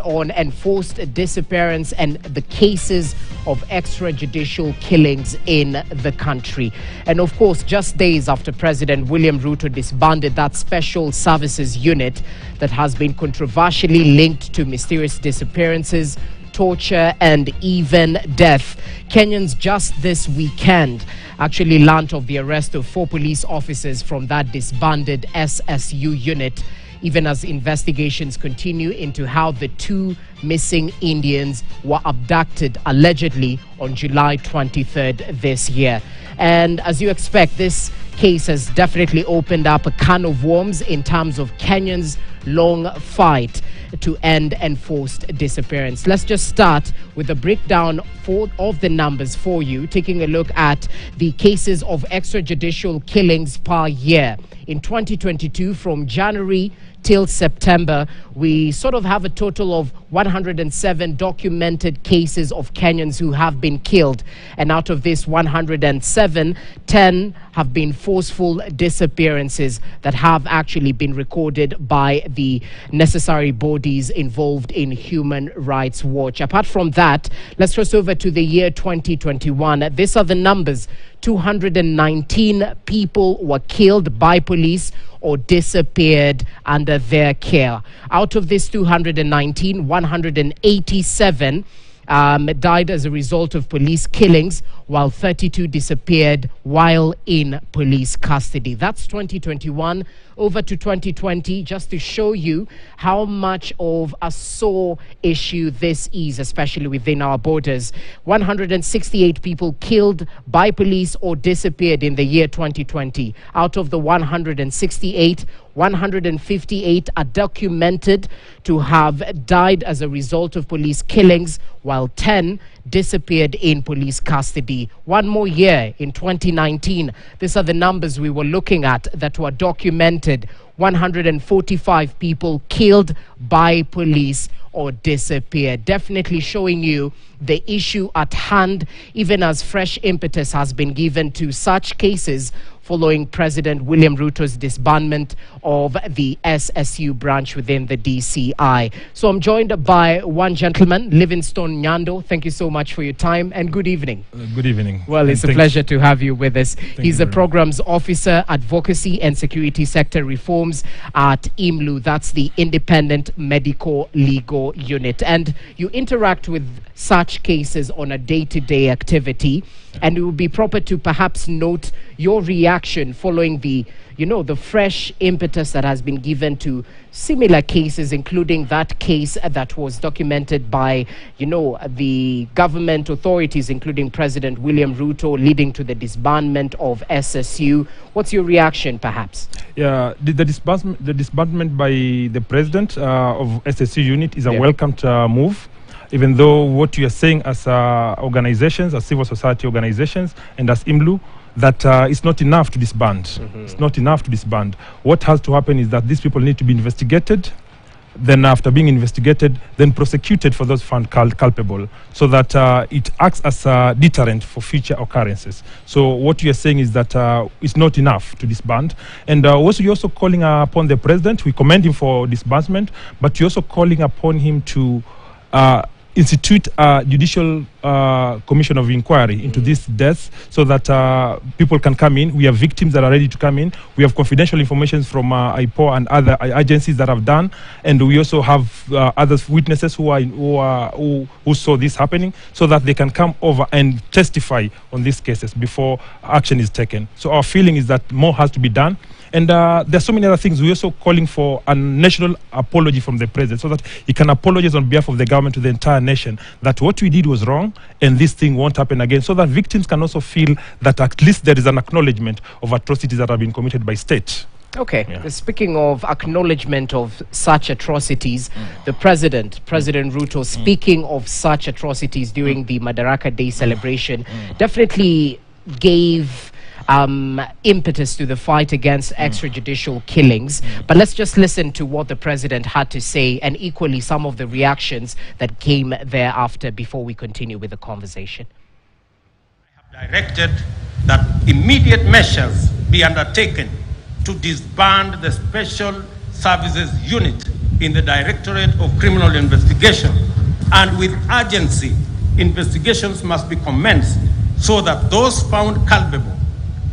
on enforced disappearance and the cases of extrajudicial killings in the country. And of course, just days after President William Ruto disbanded that special services unit that has been controversially linked to mysterious disappearances, torture and even death, Kenyans just this weekend actually learnt of the arrest of 4 police officers from that disbanded SSU unit, even as investigations continue into how the 2 missing Indians were abducted allegedly on July 23rd this year. And as you expect, this case has definitely opened up a can of worms in terms of Kenyans' long fight to end enforced disappearance. Let's just start with a breakdown of the numbers for you, taking a look at the cases of extrajudicial killings per year. In 2022, from January till September, we sort of have a total of 107 documented cases of Kenyans who have been killed. And out of this 107, 10 have been forceful disappearances that have actually been recorded by the necessary bodies involved in Human Rights Watch. Apart from that, let's cross over to the year 2021. These are the numbers. 219 people were killed by police or disappeared under their care. Out of this 219, 187 died as a result of police killings, while 32 disappeared while in police custody. That's 2021. Over to 2020, just to show you how much of a sore issue this is, especially within our borders. 168 people killed by police or disappeared in the year 2020. Out of the 168, 158 are documented to have died as a result of police killings, while 10 disappeared in police custody. One more year, in 2019, these are the numbers we were looking at that were documented. 145 people killed by police or disappeared. Definitely showing you the issue at hand, even as fresh impetus has been given to such cases following President William Ruto's disbandment of the SSU branch within the DCI. So I'm joined by one gentleman, Livingstone Nyando. Thank you so much for your time and good evening. Good evening. Well, it's a pleasure to have you with us. He's the Programs Officer, Advocacy and Security Sector Reforms at IMLU. That's the Independent Medical Legal Unit. And you interact with such cases on a day-to-day activity. And it would be proper to perhaps note your reaction following the fresh impetus that has been given to similar cases, including that case that was documented by, the government authorities, including President William Ruto, leading to the disbandment of SSU. What's your reaction, perhaps? Yeah, the disbandment by the president of SSU unit is a welcomed move. Even though what you are saying as organizations, as civil society organizations, and as IMLU, that it's not enough to disband. It's not enough to disband. What has to happen is that these people need to be investigated. Then after being investigated, then prosecuted for those found culpable, so that it acts as a deterrent for future occurrences. So what you are saying is that it's not enough to disband. And you're also calling upon the president. We commend him for disbandment, but you're also calling upon him to institute a judicial commission of inquiry into these deaths, so that people can come in. We have victims that are ready to come in. We have confidential information from IPO and other agencies that have done, and we also have other witnesses who saw this happening, so that they can come over and testify on these cases before action is taken. So our feeling is that more has to be done. And there are so many other things. We're also calling for a national apology from the president, so that he can apologize on behalf of the government to the entire nation that what we did was wrong and this thing won't happen again, so that victims can also feel that at least there is an acknowledgement of atrocities that have been committed by state. Okay, speaking of acknowledgement of such atrocities, the President Ruto, speaking of such atrocities during the Madaraka Day celebration, definitely gave impetus to the fight against extrajudicial killings. But let's just listen to what the president had to say, and equally some of the reactions that came thereafter before we continue with the conversation. I have directed that immediate measures be undertaken to disband the Special Services Unit in the Directorate of Criminal Investigation, and with urgency, investigations must be commenced so that those found culpable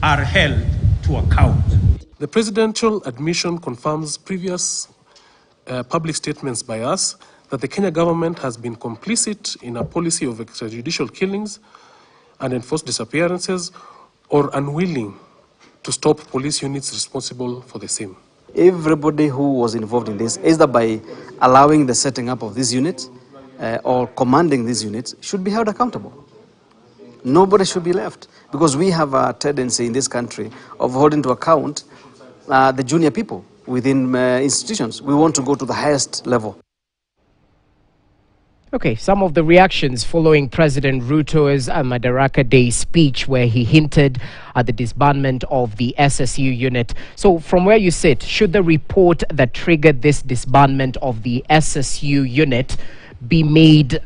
are held to account. The presidential admission confirms previous public statements by us that the Kenya government has been complicit in a policy of extrajudicial killings and enforced disappearances, or unwilling to stop police units responsible for the same. Everybody who was involved in this, either by allowing the setting up of these units or commanding these units, should be held accountable. Nobody should be left, because we have a tendency in this country of holding to account the junior people within institutions. We want to go to the highest level. Okay, some of the reactions following President Ruto's Madaraka Day speech, where he hinted at the disbandment of the SSU unit. So from where you sit, should the report that triggered this disbandment of the SSU unit be made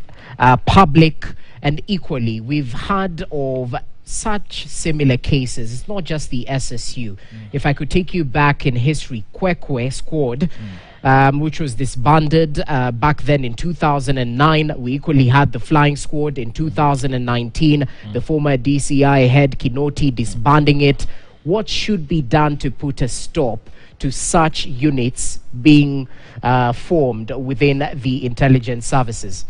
public? And equally, we've heard of such similar cases. It's not just the SSU. If I could take you back in history, Kwekwe Squad, which was disbanded back then in 2009. We equally had the Flying Squad in 2019. The former DCI head Kinoti disbanding it. What should be done to put a stop to such units being formed within the intelligence services?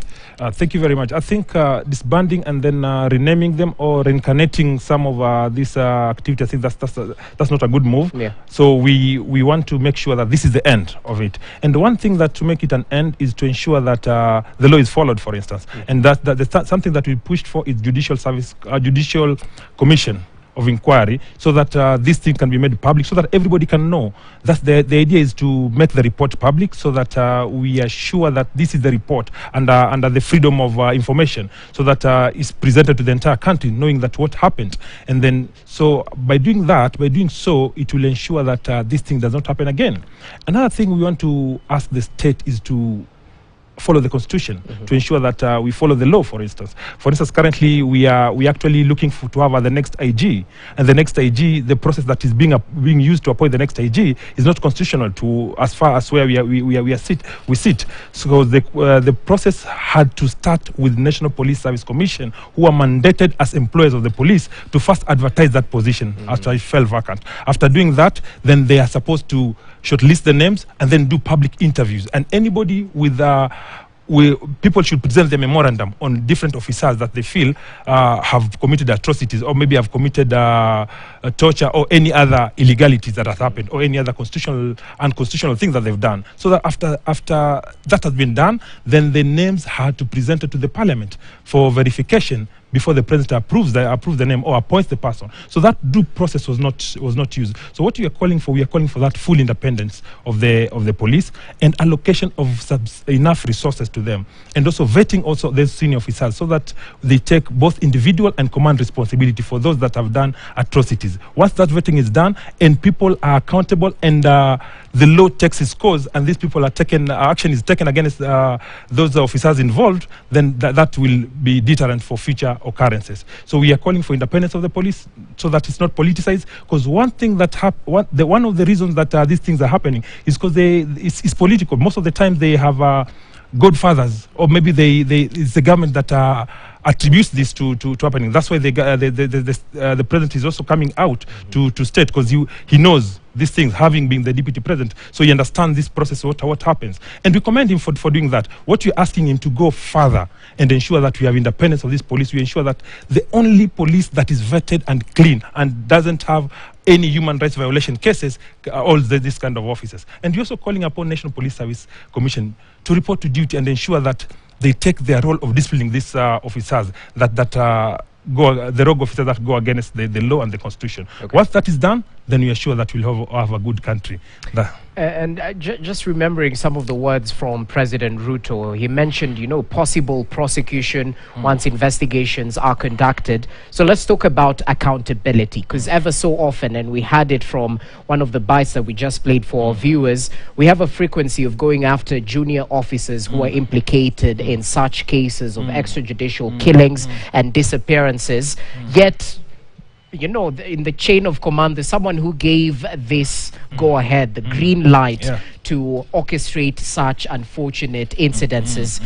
Thank you very much. I think disbanding and then renaming them or reincarnating some of these activities, I think that's not a good move. Yeah. So we want to make sure that this is the end of it. And the one thing that to make it an end is to ensure that the law is followed, for instance. And that's something that we pushed for is judicial commission of inquiry, so that this thing can be made public, so that everybody can know. That's the idea, is to make the report public, so that we are sure that this is the report under the freedom of information, so that it's presented to the entire country, knowing that what happened. And then, so by doing so, it will ensure that this thing does not happen again. Another thing we want to ask the state is to follow the constitution, to ensure that we follow the law. For instance, currently we actually looking to have the next IG, and the next IG, the process that is being used to appoint the next IG is not constitutional to as far as where we sit. So the process had to start with National Police Service Commission, who are mandated as employers of the police to first advertise that position after it fell vacant. After doing that, then they are supposed to shortlist the names and then do public interviews, and anybody with people should present the memorandum on different officers that they feel have committed atrocities, or maybe have committed torture or any other illegalities that have happened, or any other unconstitutional things that they've done. So that after that has been done, then the names had to present it to the parliament for verification before the president approves the name or appoints the person. So that due process was not used. So what we are calling for that full independence of the police, and allocation of enough resources to them, and also vetting also the senior officers, so that they take both individual and command responsibility for those that have done atrocities. Once that vetting is done and people are accountable, and the law takes its course, and these people are action is taken against those officers involved, then that will be deterrent for future occurrences. So we are calling for independence of the police, so that it's not politicized. Because one thing that one of the reasons that these things are happening is because it's political. Most of the time they have godfathers, or maybe it's the government that attributes this to happening. That's why the president is also coming out to state, because he knows these things, having been the deputy president, so he understands this process, what happens. And we commend him for doing that. What we're asking him to go further and ensure that we have independence of this police, we ensure that the only police that is vetted and clean and doesn't have any human rights violation cases, all these kind of officers. And we're also calling upon National Police Service Commission to report to duty and ensure that they take their role of disciplining these officers the rogue officers that go against the law and the constitution. Okay. Once that is done, then we are sure that we'll have a good country. And just remembering some of the words from President Ruto, he mentioned, possible prosecution once investigations are conducted. So let's talk about accountability, because ever so often, and we had it from one of the bites that we just played for our viewers, we have a frequency of going after junior officers who are implicated in such cases of extrajudicial killings and disappearances. Yet, you know, in the chain of command, there's someone who gave this go-ahead, the green light to orchestrate such unfortunate incidences.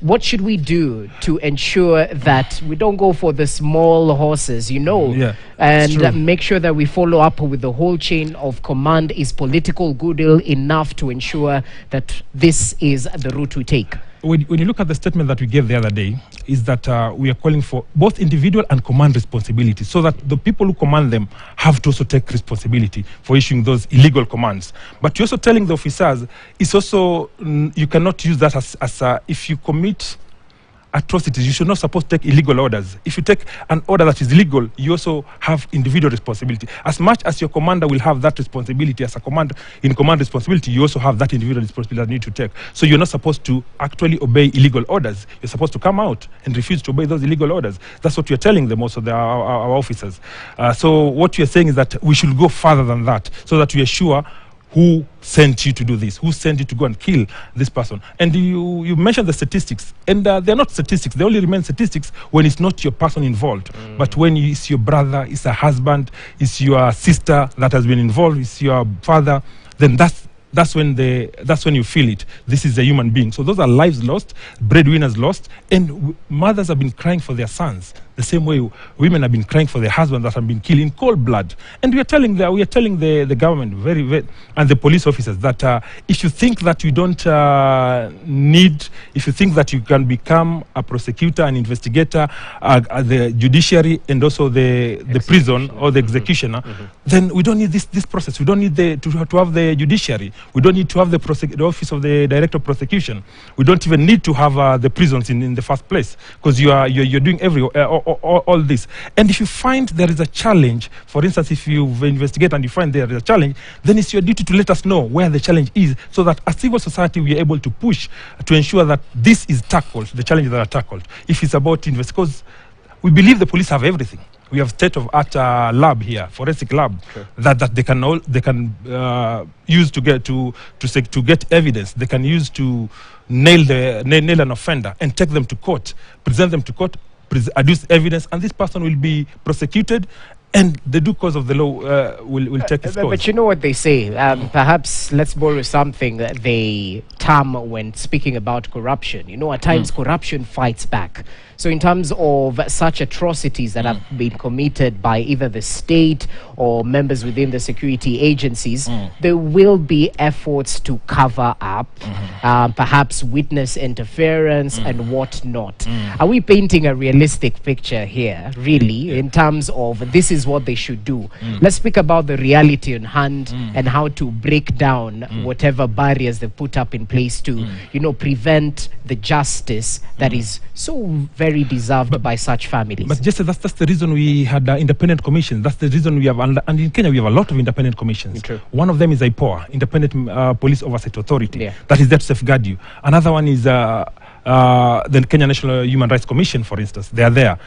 What should we do to ensure that we don't go for the small horses, you know, and make sure that we follow up with the whole chain of command? Is political goodwill enough to ensure that this is the route we take? When you look at the statement that we gave the other day, is that we are calling for both individual and command responsibility, so that the people who command them have to also take responsibility for issuing those illegal commands. But you're also telling the officers, it's also, you cannot use that as if you commit atrocities, you should not supposed to take illegal orders. If you take an order that is illegal, you also have individual responsibility. As much as your commander will have that responsibility as a command responsibility, you also have that individual responsibility that you need to take. So you're not supposed to actually obey illegal orders. You're supposed to come out and refuse to obey those illegal orders. That's what you're telling them, also our officers. So what you're saying is that we should go further than that, so that we are sure who sent you to do this, who sent you to go and kill this person. And you mentioned the statistics, and they're not statistics. They only remain statistics when it's not your person involved. But when it's your brother, it's a husband, it's your sister that has been involved, it's your father, then that's when you feel it. This is a human being. So those are lives lost, breadwinners lost, and mothers have been crying for their sons the same way women have been crying for their husbands that have been killed in cold blood. And we are telling the government very and the police officers that if you think that you don't if you think that you can become a prosecutor, an investigator, the judiciary, and also the prison or the executioner, then we don't need this process. We don't need to have the judiciary. We don't need to have the office of the director of prosecution. We don't even need to have the prisons in the first place, because you're doing all this. And if you find there is a challenge, for instance, if you investigate and you find there is a challenge, then it's your duty to let us know where the challenge is, so that as civil society we are able to push to ensure that this is tackled, the challenges that are tackled. If it's about because we believe the police have everything. We have state-of-art lab here, forensic lab, that they can use to get evidence. They can use to nail an offender and take them to court, present them to court, adduce evidence, and this person will be prosecuted, and the due course of the law will take its course. But you know what they say, perhaps let's borrow something that they term when speaking about corruption. You know, at times corruption fights back. So in terms of such atrocities that have been committed by either the state or members within the security agencies, there will be efforts to cover up, perhaps witness interference and whatnot. Are we painting a realistic picture here, really, in terms of this is what they should do? Let's speak about the reality on hand and how to break down whatever barriers they put up in place to, you know, prevent the justice that is so very deserved by such families. But just that's the reason we had independent commissions. That's the reason we have, and in Kenya we have a lot of independent commissions. True. One of them is IPOA, Independent Police Oversight Authority, that is there to safeguard you. Another one is the Kenya National Human Rights Commission, for instance. They are there.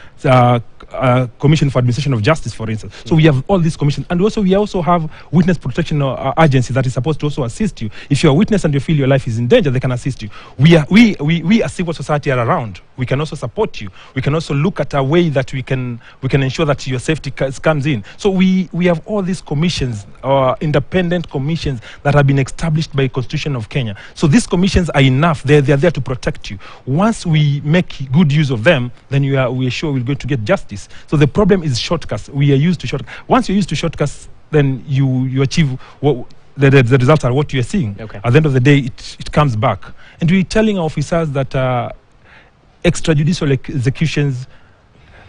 Commission for Administration of Justice, for instance. So we have all these commissions, and we also have witness protection agency that is supposed to also assist you. If you're a witness and you feel your life is in danger, they can assist you. We as civil society are around. We can also support you. We can also look at a way that we can ensure that your safety comes in. So we have all these commissions, independent commissions that have been established by the Constitution of Kenya. So these commissions are enough. They're there to protect you. Once we make good use of them, then we are sure we're going to get justice. So the problem is shortcuts. We are used to shortcuts. Once you're used to shortcuts, then you achieve what the results are what you are seeing. At the end of the day, it comes back. And we're telling our officers that extrajudicial executions,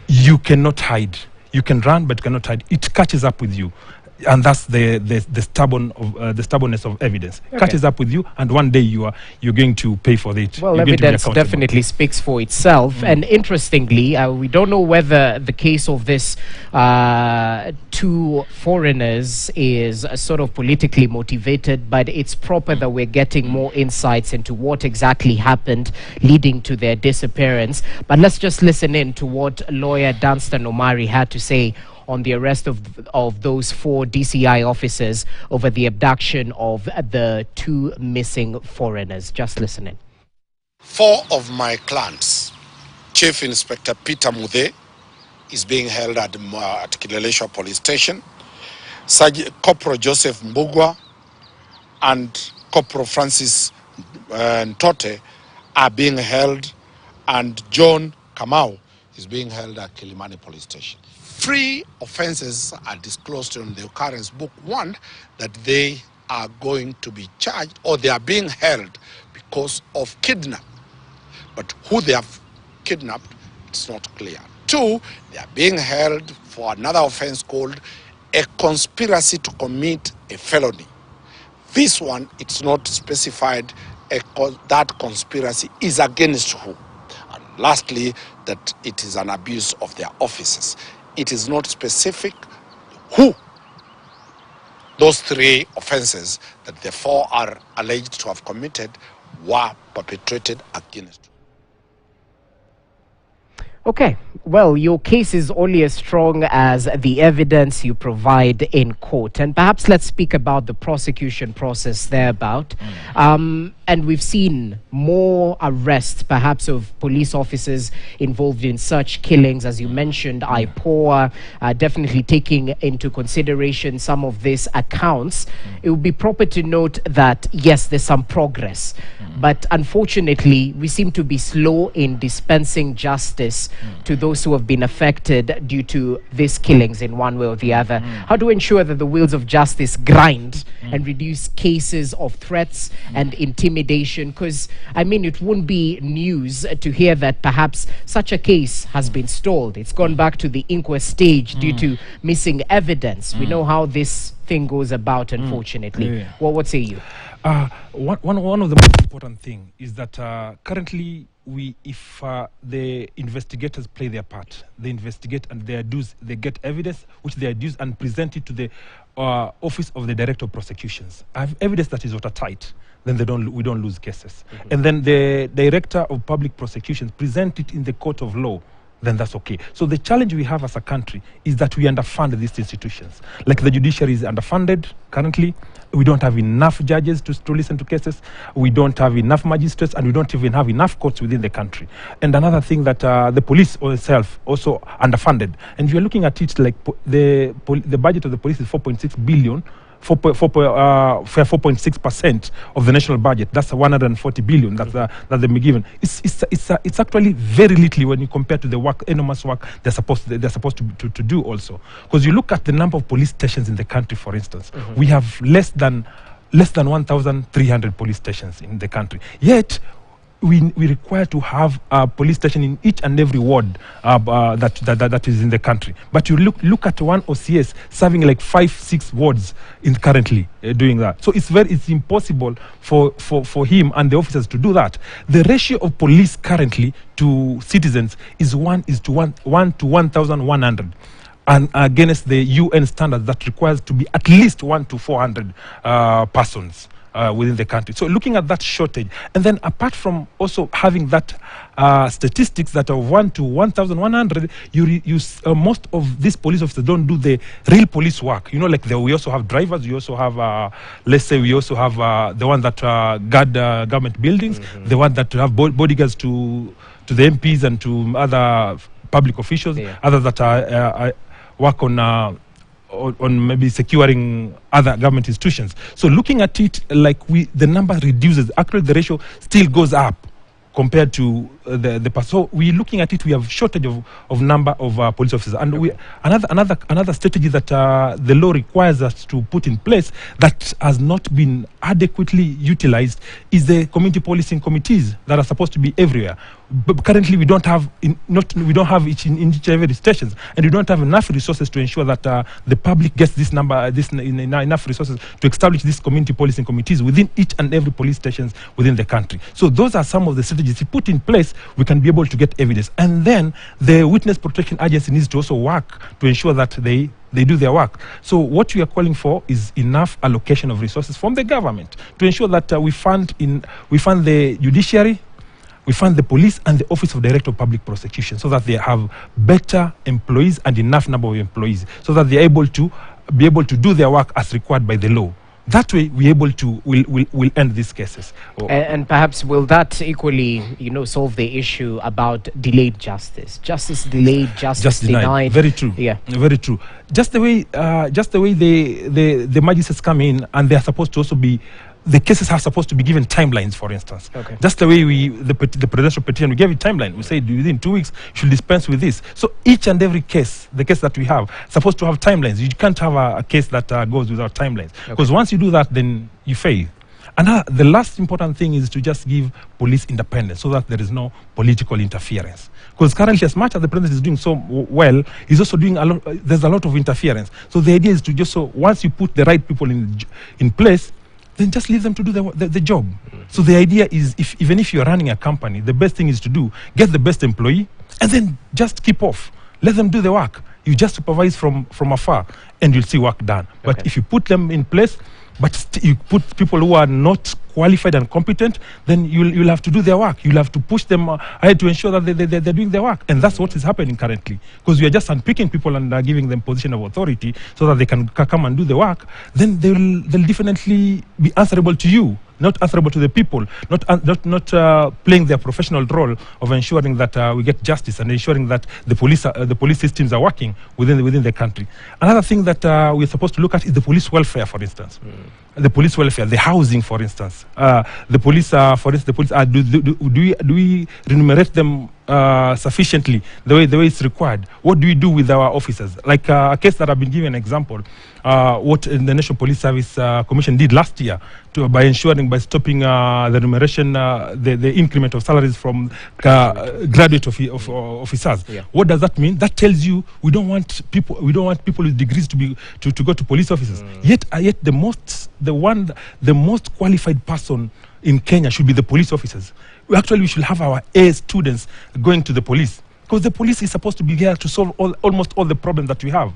you cannot hide. You can run, but you cannot hide. It catches up with you. And that's the stubbornness of evidence. Catches up with you, and one day you're going to pay for it. Well, evidence definitely speaks for itself. And interestingly, we don't know whether the case of this two foreigners is sort of politically motivated, but it's proper that we're getting more insights into what exactly happened leading to their disappearance. But let's just listen in to what lawyer Dunstan Omari had to say on the arrest of those 4 DCI officers over the abduction of the 2 missing foreigners. Just listening. 4 of my clients, Chief Inspector Peter Muthe, is being held at Kileleshwa Police Station. Corporal Joseph Mbugwa and Corporal Francis Ntote are being held, and John Kamau is being held at Kilimani Police Station. 3 offenses are disclosed on the occurrence book. 1, that they are going to be charged or they are being held because of kidnapping. But who they have kidnapped, it's not clear. 2, they are being held for another offense called a conspiracy to commit a felony. This one, it's not specified that conspiracy is against who. And lastly, that it is an abuse of their offices. It is not specific who those 3 offenses that the 4 are alleged to have committed were perpetrated against. Okay, well, your case is only as strong as the evidence you provide in court. And perhaps let's speak about the prosecution process thereabout. And we've seen more arrests, perhaps, of police officers involved in such killings. As you mentioned, IPOA, definitely taking into consideration some of these accounts. It would be proper to note that, yes, there's some progress. But unfortunately, we seem to be slow in dispensing justice to those who have been affected due to these killings in one way or the other. How do we ensure that the wheels of justice grind and reduce cases of threats and intimidation? Because, I mean, it wouldn't be news to hear that perhaps such a case has been stalled. It's gone back to the inquest stage due to missing evidence. We know how this thing goes about, unfortunately. Well, what say you? One of the most important thing is that currently if the investigators play their part, they investigate and they get evidence which they adduce and present it to the office of the Director of Prosecutions. I have evidence that is watertight, then we don't lose cases. And then the Director of Public Prosecutions present it in the court of law, then that's okay. So the challenge we have as a country is that we underfund these institutions. Like the judiciary is underfunded currently. We don't have enough judges to listen to cases. We don't have enough magistrates, and we don't even have enough courts within the country. And another thing that the police itself also underfunded. And if you're looking at it, like the budget of the police is 4.6 billion. 4.6% of the national budget. That's 140 billion that they've been given. It's actually very little when you compare to the enormous work they're supposed to do also. Because you look at the number of police stations in the country, for instance, we have less than 1,300 police stations in the country. Yet we require to have a police station in each and every ward that is in the country. But you look at one OCS serving like 5-6 wards in currently doing that. So it's impossible for him and the officers to do that. The ratio of police currently to citizens is 1 to 1,100. And against the UN standard that requires to be at least 1 to 400 persons within the country. So looking at that shortage, and then apart from also having that statistics that are 1 to 1,100, most of these police officers don't do the real police work. You know, like we also have drivers, we also have, let's say we also have the one that guard government buildings, the one that have bodyguards to the MPs and to other public officials, others that work on maybe securing other government institutions. So looking at it, like the number reduces. Actually, the ratio still goes up compared to the past. So we're looking at it, we have shortage of number of police officers. And another strategy that the law requires us to put in place that has not been adequately utilized is the community policing committees that are supposed to be everywhere. But currently we don't have it in each and every stations, and we don't have enough resources to ensure that the public gets enough resources to establish these community policing committees within each and every police stations within the country. So those are some of the strategies. If put in place, we can be able to get evidence. And then the Witness Protection Agency needs to also work to ensure that they do their work. So what we are calling for is enough allocation of resources from the government to ensure that we fund the judiciary, we fund the police and the Office of Director of Public Prosecution, so that they have better employees and enough number of employees, so that they are able to do their work as required by the law. That way, we're able to will end these cases. And perhaps will that equally, solve the issue about delayed justice? Justice delayed, justice denied. Very true. Yeah, very true. Just the way the magistrates come in, and they are supposed to also be. The cases are supposed to be given timelines, for instance. Okay. Just the way the presidential petition, we gave it timeline. We said within 2 weeks, you should dispense with this. So each and every case, the case that we have, supposed to have timelines. You can't have a case that goes without timelines. Because once you do that, then you fail. And the last important thing is to just give police independence so that there is no political interference. Because currently, as much as the president is doing so well, he's also doing there's a lot of interference. So the idea is to just, once you put the right people in place, then just leave them to do the job. So the idea is, even if you're running a company, the best thing is to get the best employee, and then just keep off. Let them do the work. You just supervise from afar, and you'll see work done. But if you put them in place, but you put people who are not qualified and competent, then you'll have to do their work. You'll have to push them ahead to ensure that they're doing their work. And that's what is happening currently. Because we are just unpicking people and giving them position of authority so that they can come and do the work. Then they'll definitely be answerable to you, not answerable to the people, not playing their professional role of ensuring that we get justice and ensuring that the police systems are working within the country. Another thing that we're supposed to look at is the police welfare, for instance. The police welfare, the housing, for instance. The police, for instance, the police, do we remunerate them sufficiently the way it's required? What do we do with our officers? Like a case that I've been given an example, what the National Police Service Commission did last year by stopping the remuneration, the increment of salaries from graduate officers. Yeah. What does that mean? That tells you we don't want people with degrees to go to police officers. Yet the most qualified person in Kenya should be the police officers. We should have our A students going to the police, because the police is supposed to be there to solve almost all the problems that we have.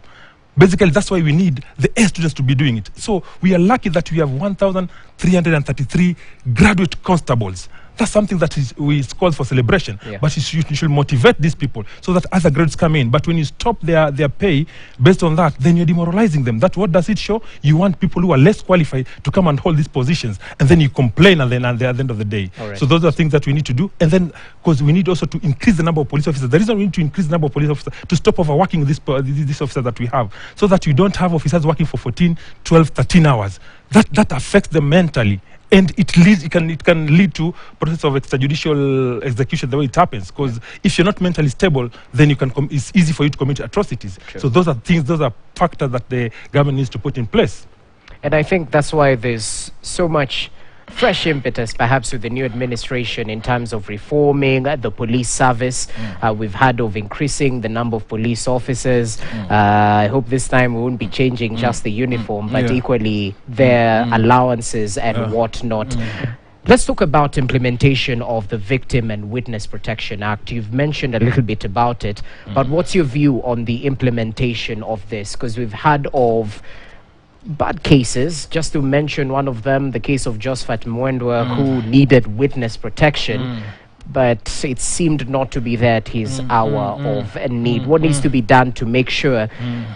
Basically, that's why we need the A students to be doing it. So we are lucky that we have 1,333 graduate constables. That's something that is called for celebration. Yeah. But you should motivate these people so that other graduates come in. But when you stop their pay based on that, then you're demoralizing them. What does it show? You want people who are less qualified to come and hold these positions, and then you complain at the end of the day. Right. So those are things that we need to do. And then, because we need also to increase the number of police officers. The reason we need to increase the number of police officers to stop overworking these officers that we have, so that you don't have officers working for 14, 12, 13 hours. That affects them mentally. And it can lead to process of extrajudicial execution the way it happens. Because if you're not mentally stable, then it's easy for you to commit atrocities. True. So those are factors that the government needs to put in place. And I think that's why there's so much fresh impetus perhaps with the new administration in terms of reforming the police service. We've heard of increasing the number of police officers. I hope this time we won't be changing just the uniform, but equally their allowances and whatnot. Let's talk about implementation of the Victim and Witness Protection Act. You've mentioned a little bit about it, but what's your view on the implementation of this? Because we've heard of bad cases. Just to mention one of them, the case of Josephat Mwendwa, who needed witness protection, but it seemed not to be that his hour of need. What needs to be done to make sure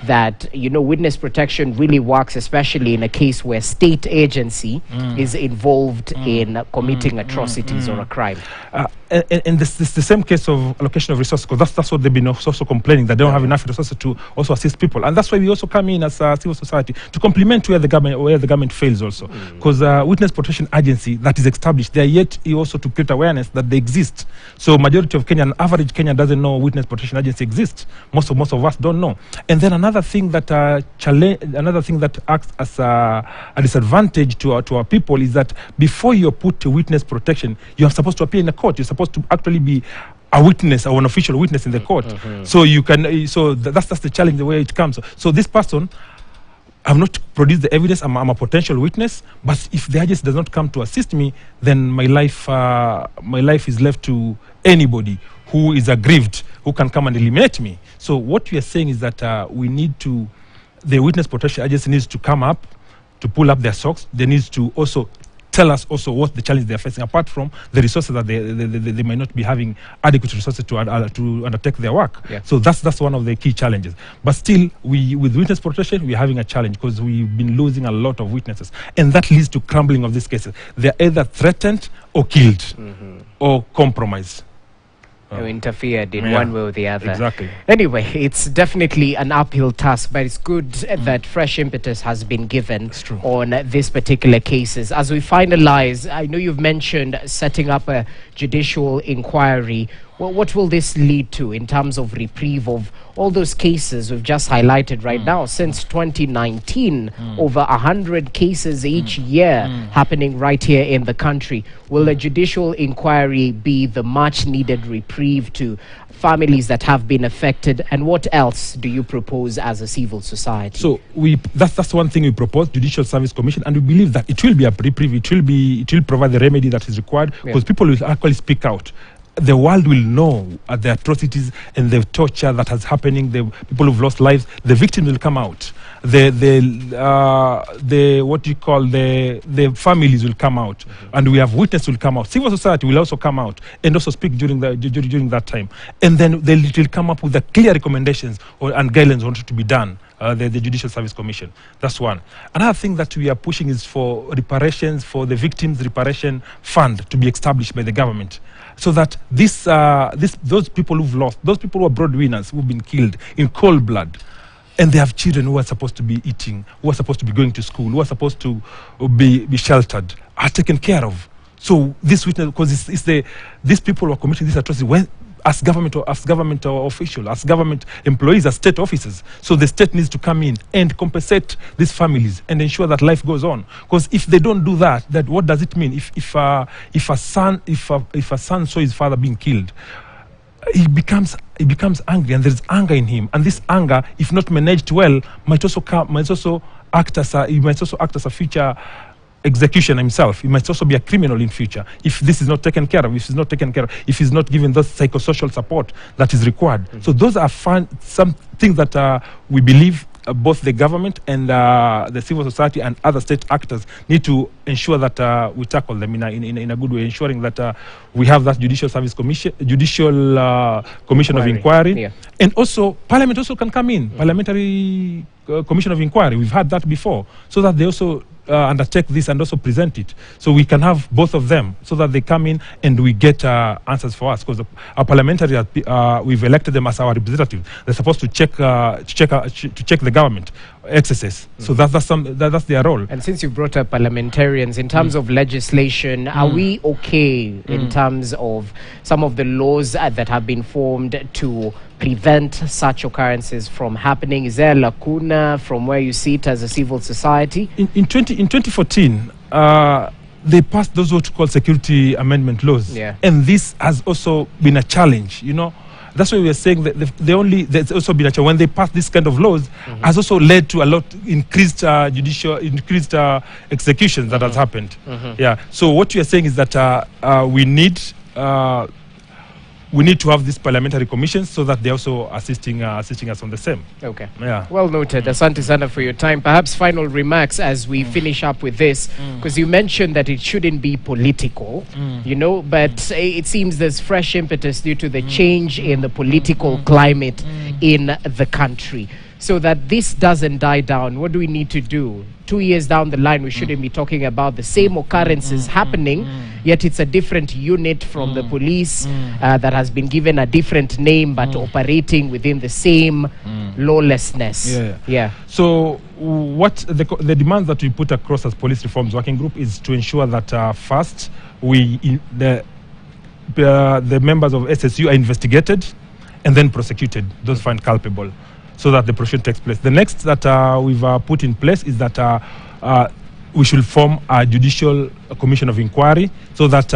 that, witness protection really works, especially in a case where state agency is involved in committing atrocities or a crime? And this the same case of allocation of resources, because that's what they've been also complaining, that they don't have enough resources to also assist people. And that's why we also come in as a civil society to complement where the government fails also. Because witness protection agency that is established, they are yet also to create awareness that they exist. So majority of average Kenyan doesn't know witness protection agency exists. Most of us don't know. And then another thing that acts as a disadvantage to our people is that before you put to witness protection, you are supposed to appear in a court. You're supposed to actually be a witness or an official witness in the court. So that's the challenge, the way it comes. So this person, I've not produced the evidence, I'm a potential witness, but if the agency does not come to assist me, then my life is left to anybody who is aggrieved, who can come and eliminate me. So what we are saying is that the witness protection agency needs to come up, to pull up their socks. They need to also tell us also what the challenge they are facing, apart from the resources that they might not be having adequate resources to undertake their work. Yeah. So that's one of the key challenges. But still, with witness protection, we're having a challenge because we've been losing a lot of witnesses. And that leads to crumbling of these cases. They're either threatened or killed or compromised. Or interfered in one way or the other. Exactly. Anyway, it's definitely an uphill task, but it's good that fresh impetus has been given on these particular cases. As we finalize, I know you've mentioned setting up a judicial inquiry. Well, what will this lead to in terms of reprieve of all those cases we've just highlighted right now? Since 2019, over 100 cases each year happening right here in the country. Will a judicial inquiry be the much needed reprieve to families that have been affected? And what else do you propose as a civil society? So that's one thing we propose, Judicial Service Commission, and we believe that it will be a reprieve. It will provide the remedy that is required, because people will actually speak out. The world will know the atrocities and the torture that is happening. The people who've lost lives, the victims will come out. The families will come out, and we have witnesses will come out. Civil society will also come out and also speak during that time, and then they will come up with the clear recommendations and guidelines on what to be done. The Judicial Service Commission. That's one. Another thing that we are pushing is for reparations, for the victims' reparation fund to be established by the government, so that those people who've lost, those people who are breadwinners, who've been killed in cold blood, and they have children who are supposed to be eating, who are supposed to be going to school, who are supposed to be sheltered, are taken care of. So this witness, because these people who are committing this atrocity, as government officials, as government employees, as state officers. So the state needs to come in and compensate these families and ensure that life goes on. Because if they don't do that, what does it mean? If a son saw his father being killed, he becomes angry, and there's anger in him. And this anger, if not managed well, might also act as a future execution himself. He might also be a criminal in future if this is not taken care of, if he's not given the psychosocial support that is required. So those are some things that we believe both the government and the civil society and other state actors need to ensure that we tackle them in a good way, ensuring that we have that Judicial Commission of Inquiry. And also Parliament also can come in, Parliamentary Commission of Inquiry. We've had that before, so that they also undertake this and also present it. So we can have both of them, so that they come in and we get answers for us, because our parliamentary, we've elected them as our representatives. They're supposed to check the government excesses. So that's their role. And since you brought up parliamentarians, in terms of legislation, are we okay in terms of some of the laws that have been formed to prevent such occurrences from happening? Is there a lacuna from where you see it as a civil society? In 2014, they passed those what you call security amendment laws, and this has also been a challenge. That's why we are saying that there's also been a challenge when they pass this kind of laws, has also led to a lot increased executions that has happened. So what we are saying is that we need to have these parliamentary commissions, so that they're also assisting us on the same. Okay. Well noted. Asante sana for your time. Perhaps final remarks as we finish up with this, because you mentioned that it shouldn't be political, but it seems there's fresh impetus due to the change in the political climate in the country. So that this doesn't die down, what do we need to do? 2 years down the line, we shouldn't be talking about the same occurrences happening, yet it's a different unit from the police that has been given a different name, but operating within the same lawlessness. So what the demands that we put across as Police Reforms Working Group is to ensure that first, the members of SSU are investigated and then prosecuted, those found culpable, so that the prosecution takes place. The next that we've put in place is that we should form a Judicial Commission of Inquiry, so that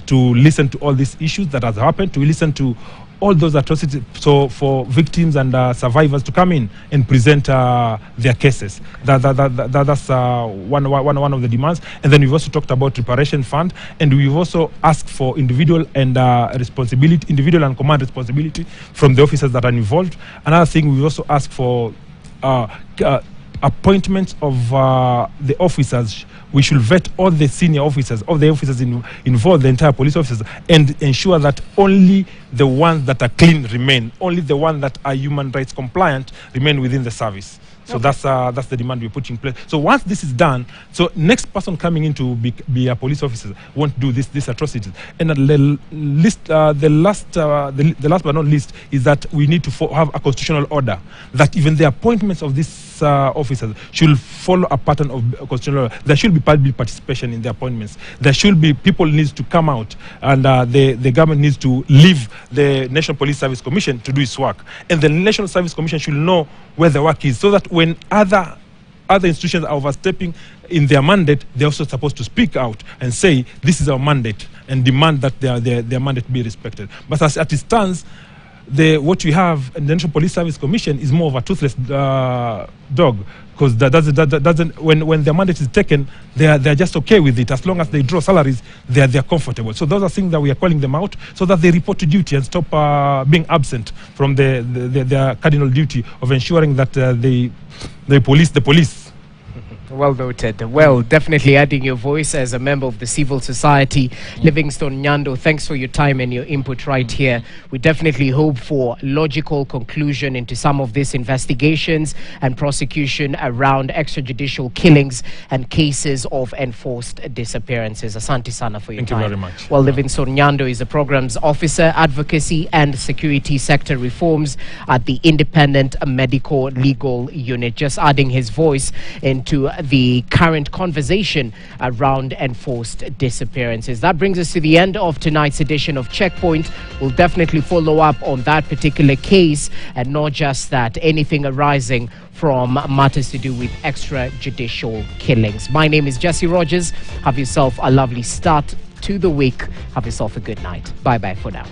to listen to all these issues that has happened, to listen to all those atrocities, so for victims and survivors to come in and present their cases. That's one of the demands. And then we've also talked about reparation fund, and we've also asked for individual and command responsibility from the officers that are involved. Another thing, we've also asked for appointments of the officers we should vet all the senior officers, all the officers involved, the entire police officers, and ensure that only the ones that are clean remain, only the ones that are human rights compliant remain within the service. So that's the demand we're putting in place. So once this is done, so next person coming in to be a police officer won't do this atrocities. And the last but not least is that we need to have a constitutional order that even the appointments of these officers should follow a pattern of constitutional order. There should be public participation in the appointments. There should be people needs to come out, and the government needs to leave the National Police Service Commission to do its work. And the National Service Commission should know where the work is, so that when other institutions are overstepping in their mandate, they're also supposed to speak out and say, this is our mandate, and demand that their mandate be respected. But as it stands, what we have in the National Police Service Commission is more of a toothless dog, because that doesn't when their mandate is taken, they're just okay with it. As long as they draw salaries, they're comfortable. So those are things that we are calling them out, so that they report to duty and stop being absent from their cardinal duty of ensuring that they police the police. Well noted. Well, definitely adding your voice as a member of the civil society. Livingstone Nyando, thanks for your time and your input right here. We definitely hope for logical conclusion into some of these investigations and prosecution around extrajudicial killings and cases of enforced disappearances. Asante sana for your time. Thank you very much. Well, Livingstone Nyando is the program's officer, advocacy and security sector reforms at the Independent Medical Legal Unit, just adding his voice into the current conversation around enforced disappearances. That brings us to the end of tonight's edition of Checkpoint. We'll definitely follow up on that particular case, and not just that, anything arising from matters to do with extrajudicial killings. My name is Jesse Rogers. Have yourself a lovely start to the week. Have yourself a good night. Bye-bye for now.